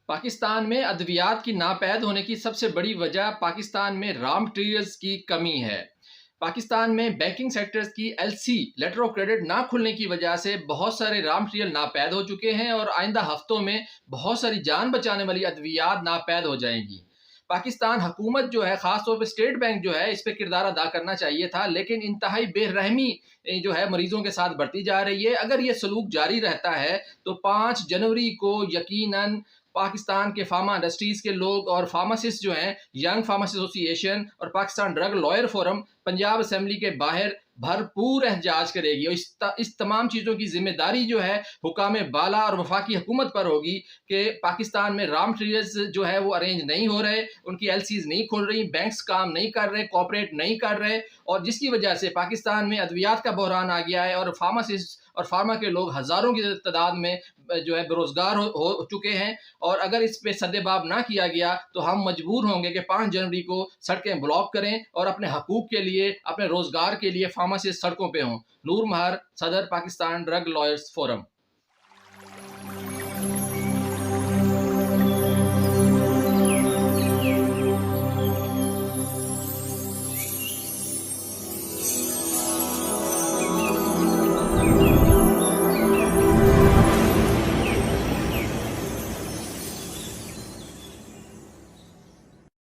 पाकिस्तान में अद्वियात की नापैद होने की सबसे बड़ी वजह पाकिस्तान में रॉ मटेरियल्स की कमी है। पाकिस्तान में बैंकिंग सेक्टर्स की एलसी लेटर ऑफ क्रेडिट ना खुलने की वजह से बहुत सारे रॉ मटेरियल नापैद हो चुके हैं और आइंदा हफ्तों में बहुत सारी जान बचाने वाली अद्वियात नापैद हो जाएंगी। पाकिस्तान हुकूमत जो है, खास तौर पे स्टेट बैंक जो है, इस पे किरदार अदा करना चाहिए था, लेकिन इंतहाई बेरहमी जो है मरीजों के साथ बढ़ती जा रही है। अगर ये सलूक जारी रहता है तो 5 जनवरी को यकीनन पाकिस्तान के फार्मा इंडस्ट्रीज के लोग और फार्मासिस्ट जो हैं, यंग फार्मासिस्ट एसोसिएशन और Pakistan drug lawyer forum Punjab assembly के बाहर भरपूर एहतजाज करेगी। और इस तमाम चीज़ों की जिम्मेदारी जो है हुकाम बाला और वफाकी हुकूमत पर होगी कि पाकिस्तान में रॉ मटेरियल्स जो है वो अरेंज नहीं हो रहे, उनकी एलसीज नहीं खुल रही, बैंक्स काम नहीं कर रहे, कोऑपरेट नहीं कर रहे, और जिसकी वजह से पाकिस्तान में अद्वियात का बहरान आ गया है और फार्मासिस्ट और फार्मा के लोग हज़ारों की तादाद में जो है बेरोजगार हो चुके हैं। और अगर इस पे सद्देबाब ना किया गया तो हम मजबूर होंगे कि 5 जनवरी को सड़कें ब्लॉक करें और अपने हकूक के लिए, अपने रोजगार के लिए फार्मासिस्ट सड़कों पे हों। नूर महर, सदर पाकिस्तान ड्रग लॉयर्स फोरम।